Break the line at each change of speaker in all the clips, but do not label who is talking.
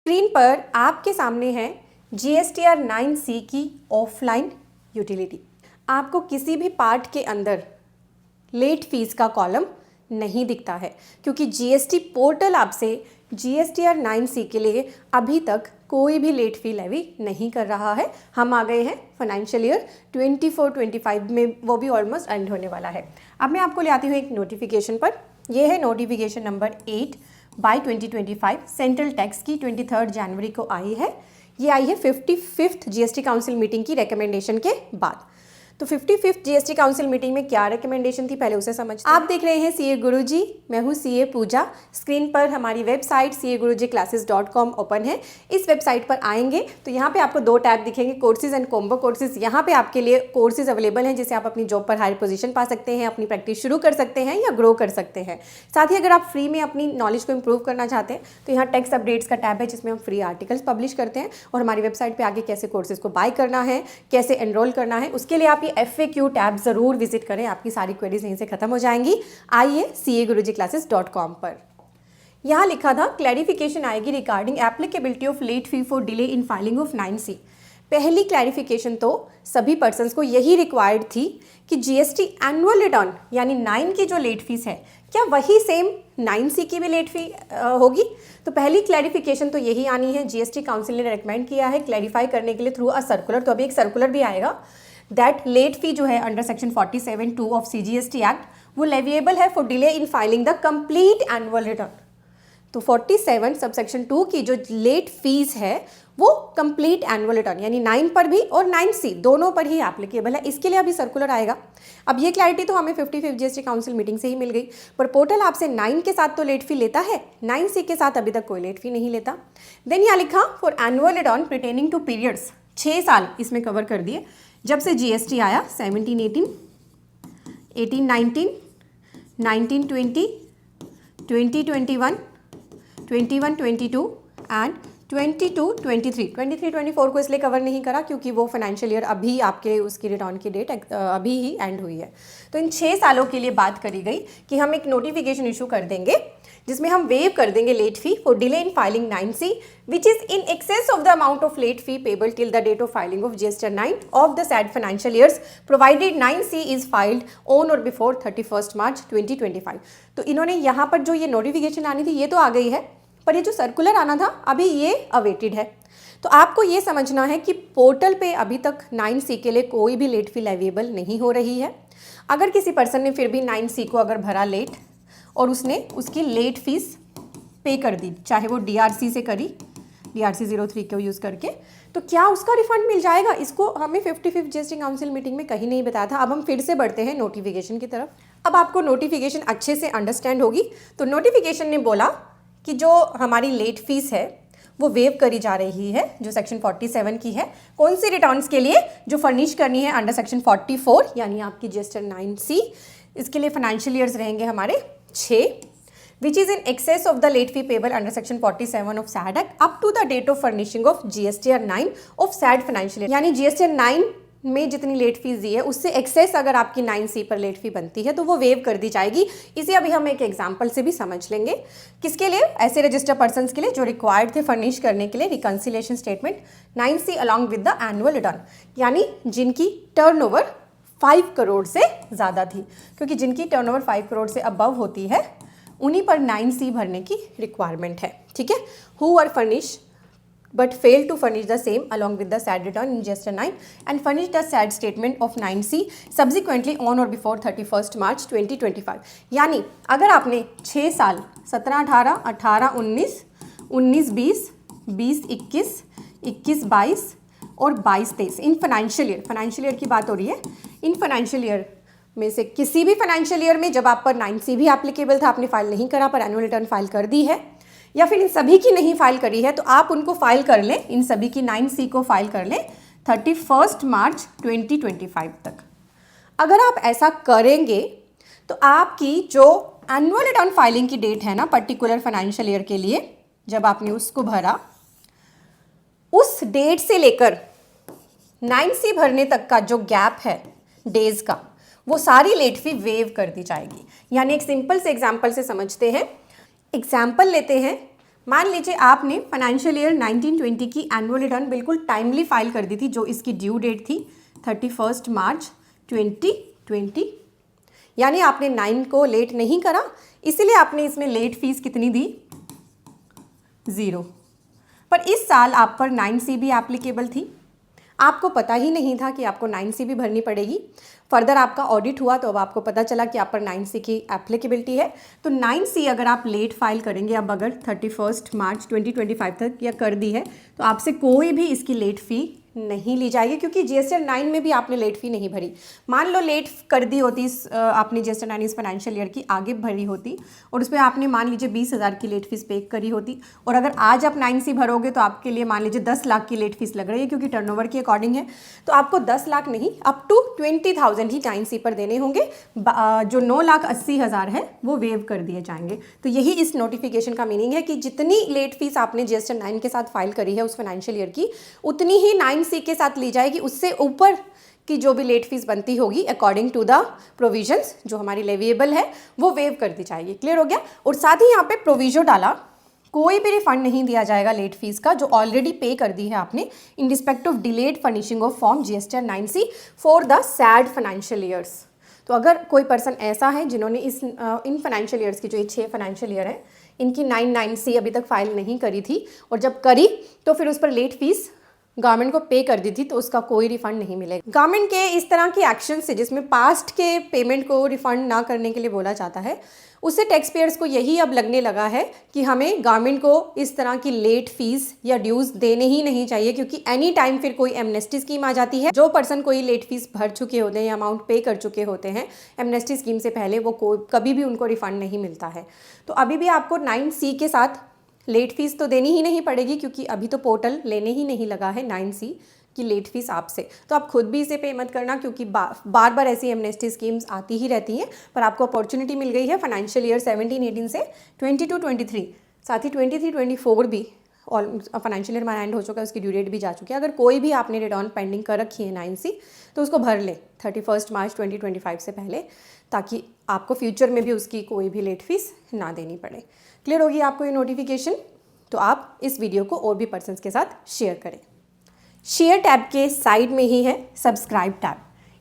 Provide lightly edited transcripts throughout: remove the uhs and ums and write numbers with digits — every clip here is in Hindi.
स्क्रीन पर आपके सामने है GSTR 9C की ऑफलाइन यूटिलिटी। आपको किसी भी पार्ट के अंदर लेट फीस का कॉलम नहीं दिखता है क्योंकि GST पोर्टल आपसे GSTR 9C के लिए अभी तक कोई भी लेट फी लेवी नहीं कर रहा है। हम आ गए हैं फाइनेंशियल ईयर 24-25 में, वो भी ऑलमोस्ट एंड होने वाला है। अब मैं आपको ले आती हूँ एक नोटिफिकेशन पर। यह है notification number 8 by 2025 central tax की 23 जनवरी को आई है। ये आई है 55th GST काउंसिल मीटिंग की रिकमेंडेशन के बाद। तो 55th GST काउंसिल मीटिंग में क्या रिकमेंडेशन थी पहले उसे समझते हैं। आप देख रहे हैं CA गुरुजी, मैं हूँ CA पूजा। स्क्रीन पर हमारी वेबसाइट CAgurujiclasses.com ओपन है। इस वेबसाइट पर आएंगे तो यहाँ पे आपको दो टैब दिखेंगे, कोर्सेज एंड कॉम्बो कोर्सेज। यहाँ पे आपके लिए कोर्सेज अवेलेबल हैं जिससे आप अपनी जॉब पर हायर पोजीशन पा सकते हैं, अपनी प्रैक्टिस शुरू कर सकते हैं या ग्रो कर सकते हैं। साथ ही अगर आप फ्री में अपनी नॉलेज को इंप्रूव करना चाहते हैं तो यहाँ टैक्स अपडेट्स का टैब है जिसमें हम फ्री आर्टिकल्स पब्लिश करते हैं और हमारी वेबसाइट पर आगे कैसे कोर्सेज को बाय करना है, कैसे एनरोल करना है, उसके लिए आप ये FAQ टैब जरूर विजिट करें। आपकी सारी क्वेरीज यहीं से खत्म हो जाएंगी। आइए CAgurujiclasses.com पर। यहाँ लिखा था क्लैरिफिकेशन आएगी regarding applicability of late fee for delay in filing of 9C। पहली क्लैरिफिकेशन तो सभी पर्सन्स को यही रिक्वायर्ड थी कि GST एनुअल रिटर्न यानी 9 की जो लेट फीस है क्या वही सेम 9C की भी लेट फी होगी। तो पहली क्लैरिफिकेशन तो यही आनी है। GST काउंसिल ने रेकमेंड किया है क्लैरिफाई करने के लिए थ्रू अ सर्कुलर। तो अभी एक सर्कुलर भी आएगा दैट लेट फी जो है under section 47(2) of CGST act वो लेविएबल है for delay in filing the complete annual return. तो 47 सबसेक्शन 2 की जो लेट फीस है वो कंप्लीट एनुअल रिटर्न यानी 9 पर भी और 9C दोनों पर ही एप्लीकेबल है। इसके लिए अभी सर्कुलर आएगा। अब ये क्लैरिटी तो हमें 55th GST काउंसिल मीटिंग से ही मिल गई, पर पोर्टल आपसे 9 के साथ तो लेट फी लेता है, 9C के साथ अभी तक कोई लेट फी नहीं लेता। देन यहाँ लिखा for annual return pertaining to periods, 6 साल इसमें कवर कर दिए जब से GST आया 17-18, 18-19, 19-20, 20-21, 21-22 एंड 22-23। 23-24 को इसलिए कवर नहीं करा क्योंकि वो फाइनेंशियल ईयर अभी आपके उसकी रिटर्न की डेट अभी ही एंड हुई है। तो इन 6 सालों के लिए बात करी गई कि हम एक नोटिफिकेशन इशू कर देंगे जिसमें हम वेव कर देंगे late fee for delay in filing 9C which is in excess of the amount of late fee payable till the date of filing of GST 9 of the said financial years provided 9C is filed on or before 31 March 2025। तो इन्होंने यहाँ पर जो ये नोटिफिकेशन आनी थी ये तो आ गई है, पर ये जो सर्कुलर आना था अभी ये अवेटेड है। तो आपको ये समझना है कि पोर्टल पे अभी तक 9C के लिए कोई भी लेट फी लेविएबल नहीं हो रही है। अगर किसी पर्सन ने फिर भी 9C को अगर भरा लेट और उसने उसकी लेट फीस पे कर दी, चाहे वो DRC से करी, DRC 03 को यूज़ करके, तो क्या उसका रिफंड मिल जाएगा? इसको हमें 55th GST काउंसिल मीटिंग में कहीं नहीं बताया था। अब हम फिर से बढ़ते हैं नोटिफिकेशन की तरफ। अब आपको नोटिफिकेशन अच्छे से अंडरस्टैंड होगी। तो नोटिफिकेशन ने बोला कि जो हमारी लेट फीस है वो वेव करी जा रही है जो सेक्शन 47 की है। कौन सी रिटर्न्स के लिए? जो फर्निश करनी है अंडर सेक्शन 44 यानी आपकी GST 9C। इसके लिए फाइनेंशियल ईयर्स रहेंगे हमारे 6 which is in excess of the late fee payable under section 47 of said act up to the date of furnishing of GSTR 9 of said financial year. यानी GSTR 9 में जितनी लेट फीस दी है उससे एक्सेस अगर आपकी 9C पर लेट फी बनती है तो वो वेव कर दी जाएगी। इसे अभी हम एक एग्जांपल से भी समझ लेंगे। किसके लिए? ऐसे रजिस्टर पर्सन्स के लिए जो रिक्वायर्ड थे फर्निश करने के लिए reconciliation statement 9C along with the annual return, यानी जिनकी टर्नओवर 5 करोड़ से ज़्यादा थी, क्योंकि जिनकी टर्नओवर 5 करोड़ से अबव होती है उन्हीं पर 9C भरने की रिक्वायरमेंट है। ठीक है। Who are furnish but fail to furnish the same along with the SAD return in GST 9 and furnish the SAD statement of 9C subsequently on or before 31st March 2025। यानी अगर आपने 6 साल 17-18, 18-19, 19-20, 20-21, 21-22 और 22-23 इन फाइनेंशियल ईयर की बात हो रही है। इन फाइनेंशियल ईयर में से किसी भी फाइनेंशियल ईयर में जब आप पर 9C भी एप्लीकेबल था, आपने फाइल नहीं करा पर एनुअल रिटर्न फाइल कर दी है, या फिर इन सभी की नहीं फाइल करी है, तो आप उनको फाइल कर लें, इन सभी की 9C को फाइल कर लें 31 मार्च 2025 तक। अगर आप ऐसा करेंगे तो आपकी जो एनुअल रिटर्न फाइलिंग की डेट है ना पर्टिकुलर फाइनेंशियल ईयर के लिए, जब आपने उसको भरा उस डेट से लेकर 9C भरने तक का जो गैप है डेज का, वो सारी लेट फी वेव कर दी जाएगी। यानी एक सिंपल से एग्जाम्पल से समझते हैं। एग्जाम्पल लेते हैं मान लीजिए आपने फाइनेंशियल ईयर 1920 की एनुअल रिटर्न बिल्कुल टाइमली फाइल कर दी थी, जो इसकी ड्यू डेट थी 31 मार्च 2020, यानी आपने 9 को लेट नहीं करा, इसीलिए आपने इसमें लेट फीस कितनी दी, 0। पर इस साल आप पर 9C भी एप्लीकेबल थी, आपको पता ही नहीं था कि आपको 9C भी भरनी पड़ेगी। फर्दर आपका ऑडिट हुआ तो अब आपको पता चला कि आप पर 9C की एप्लीकेबिलिटी है। तो 9C अगर आप लेट फाइल करेंगे, अब अगर 31 मार्च 2025 तक या कर दी है, तो आपसे कोई भी इसकी लेट फ़ी नहीं ली जाएगी, क्योंकि GST 9 में भी आपने लेट फ़ी नहीं भरी। मान लो लेट कर दी होती, आपने GST 9 इस फाइनेंशियल ईयर की आगे भरी होती और उसमें आपने मान लीजिए 20,000 की लेट फीस पे करी होती, और अगर आज आप 9C भरोगे तो आपके लिए मान लीजिए 10 लाख की लेट फीस लग रही है, क्योंकि टर्नओवर के अकॉर्डिंग है, तो आपको 10 लाख नहीं, अप टू 20,000 ही 9C पर देने होंगे। जो 9,80,000 है वो वेव कर दिए जाएंगे। तो यही इस नोटिफिकेशन का मीनिंग है कि जितनी लेट फीस आपने GST 9 के साथ फाइल करी है उस फाइनेंशियल ईयर की, उतनी ही 9C के साथ ली जाएगी। उससे ऊपर की जो भी लेट फीस बनती होगी अकॉर्डिंग टू द प्रोविजंस जो हमारी लेविएबल है वो वेव कर दी जाएगी। क्लियर हो गया। और साथ ही यहाँ पे प्रोविजो डाला, कोई भी रिफंड नहीं दिया जाएगा लेट फीस का जो ऑलरेडी पे कर दी है आपने in respect of delayed furnishing of form GST 9C for the said financial years. तो अगर कोई पर्सन ऐसा है जिन्होंने इन फाइनेंशियल ईयर्स की, जो ये 6 फाइनेंशियल ईयर है, इनकी 9C अभी तक फाइल नहीं करी थी और जब करी तो फिर उस पर लेट फीस गवर्नमेंट को पे कर दी थी, तो उसका कोई रिफंड नहीं मिलेगा। गवर्नमेंट के इस तरह के एक्शन से, जिसमें पास्ट के पेमेंट को रिफंड ना करने के लिए बोला जाता है, उससे टैक्स पेयर्स को यही अब लगने लगा है कि हमें गवर्नमेंट को इस तरह की लेट फीस या ड्यूज़ देने ही नहीं चाहिए, क्योंकि एनी टाइम फिर कोई एमनेस्टी स्कीम आ जाती है। जो पर्सन कोई लेट फीस भर चुके होते हैं या अमाउंट पे कर चुके होते हैं एमनेस्टी स्कीम से पहले, वो कभी भी उनको रिफंड नहीं मिलता है। तो अभी भी आपको 9C के साथ लेट फीस तो देनी ही नहीं पड़ेगी, क्योंकि अभी तो पोर्टल लेने ही नहीं लगा है 9C की लेट फीस आपसे। तो आप खुद भी इसे पे मत करना, क्योंकि बार बार ऐसी एमनेस्टी स्कीम्स आती ही रहती हैं। पर आपको अपॉर्चुनिटी मिल गई है फाइनेंशियल ईयर 17-18 से 22-23, साथ ही 23-24 भी और फाइनेंशियल ईयर हमारा एंड हो चुका है, उसकी ड्यू डेट भी जा चुकी है। अगर कोई भी आपने रिटर्न पेंडिंग कर रखी है 9C, तो उसको भर ले 31 मार्च 2025 से पहले, ताकि आपको फ्यूचर में भी उसकी कोई भी लेट फीस ना देनी पड़े। क्लियर होगी आपको ये नोटिफिकेशन? तो आप इस वीडियो को और भी पर्सन्स के साथ शेयर करें। शेयर टैब के साइड में ही है सब्सक्राइब टैब,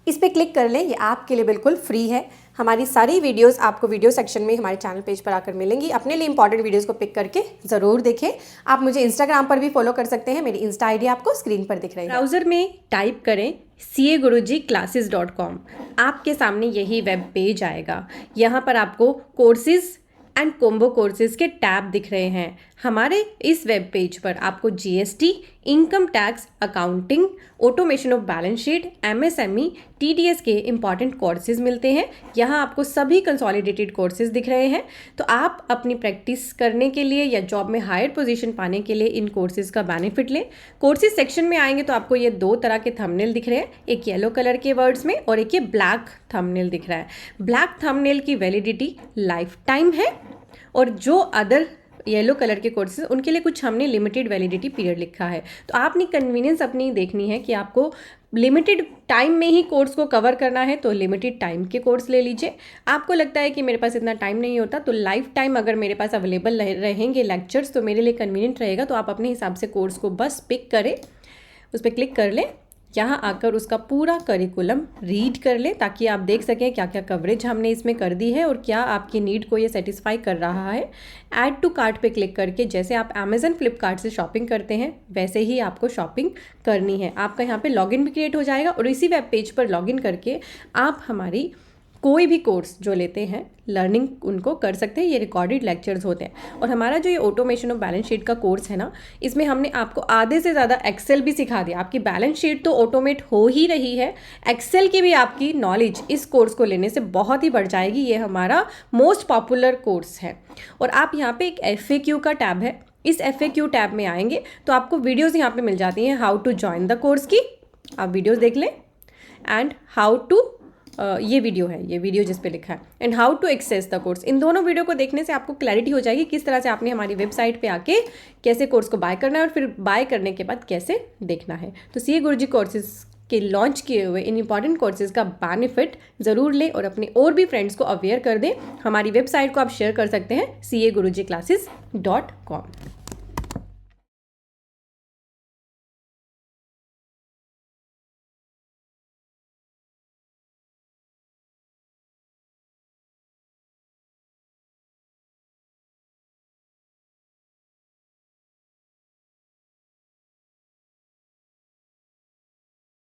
इस पर क्लिक कर लें। ये आपके लिए बिल्कुल फ्री है। हमारी सारी वीडियोस आपको वीडियो सेक्शन में हमारे चैनल पेज पर आकर मिलेंगी। अपने लिए इंपॉर्टेंट वीडियोस को पिक करके ज़रूर देखें। आप मुझे इंस्टाग्राम पर भी फॉलो कर सकते हैं, मेरी इंस्टा आईडी आपको स्क्रीन पर दिख रही है। ब्राउज़र में टाइप करें CAGurujiClasses.com, आपके सामने यही वेब पेज आएगा। यहाँ पर आपको कोर्सेज एंड कॉम्बो कोर्सेज के टैब दिख रहे हैं। हमारे इस वेब पेज पर आपको GST, income tax, accounting, automation of balance sheet, MSME, TDS के इंपॉर्टेंट कोर्सेज मिलते हैं। यहाँ आपको सभी कंसोलिडेटेड कोर्सेज दिख रहे हैं। तो आप अपनी प्रैक्टिस करने के लिए या जॉब में हायर पोजीशन पाने के लिए इन कोर्सेज का बेनिफिट लें। कोर्सेज सेक्शन में आएंगे तो आपको ये 2 तरह के थंबनेल दिख रहे हैं, एक येलो कलर के वर्ड्स में और एक ये ब्लैक थंबनेल दिख रहा है। ब्लैक थंबनेल की वैलिडिटी लाइफ टाइम है और जो अदर येलो कलर के कोर्सेज उनके लिए कुछ हमने लिमिटेड वैलिडिटी पीरियड लिखा है। तो आपने कन्वीनियंस अपनी देखनी है कि आपको लिमिटेड टाइम में ही कोर्स को कवर करना है, तो लिमिटेड टाइम के कोर्स ले लीजिए। आपको लगता है कि मेरे पास इतना टाइम नहीं होता, तो लाइफ टाइम अगर मेरे पास अवेलेबल रहेंगे लेक्चर्स तो मेरे लिए कन्वीनियंट रहेगा। तो आप अपने हिसाब से कोर्स को बस पिक करें, उस पर क्लिक कर लें, यहाँ आकर उसका पूरा करिकुलम रीड कर लें, ताकि आप देख सकें क्या क्या कवरेज हमने इसमें कर दी है और क्या आपकी नीड को ये सेटिस्फाई कर रहा है। ऐड टू कार्ट पे क्लिक करके जैसे आप अमेजन फ्लिपकार्ट से शॉपिंग करते हैं वैसे ही आपको शॉपिंग करनी है। आपका यहाँ पे लॉगिन भी क्रिएट हो जाएगा और इसी वेब पेज पर लॉगिन करके आप हमारी कोई भी कोर्स जो लेते हैं लर्निंग उनको कर सकते हैं। ये रिकॉर्डेड लेक्चर्स होते हैं। और हमारा जो ये ऑटोमेशन ऑफ बैलेंस शीट का कोर्स है ना, इसमें हमने आपको आधे से ज़्यादा एक्सेल भी सिखा दिया। आपकी बैलेंस शीट तो ऑटोमेट हो ही रही है, एक्सेल की भी आपकी नॉलेज इस कोर्स को लेने से बहुत ही बढ़ जाएगी। ये हमारा मोस्ट पॉपुलर कोर्स है। और आप यहाँ पे एक FAQ का टैब है, इस FAQ टैब में आएंगे तो आपको वीडियोज़ यहाँ पर मिल जाती हैं how to join the course की। आप वीडियोज़ देख लें एंड हाउ टू ये वीडियो है, ये वीडियो जिस पे लिखा है and how to access the course. इन दोनों वीडियो को देखने से आपको क्लैरिटी हो जाएगी किस तरह से आपने हमारी वेबसाइट पे आके कैसे कोर्स को बाय करना है और फिर बाय करने के बाद कैसे देखना है। तो CA गुरुजी कोर्सेज के लॉन्च किए हुए इन इंपॉर्टेंट कोर्सेज का बेनिफिट ज़रूर लें और अपने और भी फ्रेंड्स को अवेयर कर दें। हमारी वेबसाइट को आप शेयर कर सकते हैं CAGurujiclasses.com।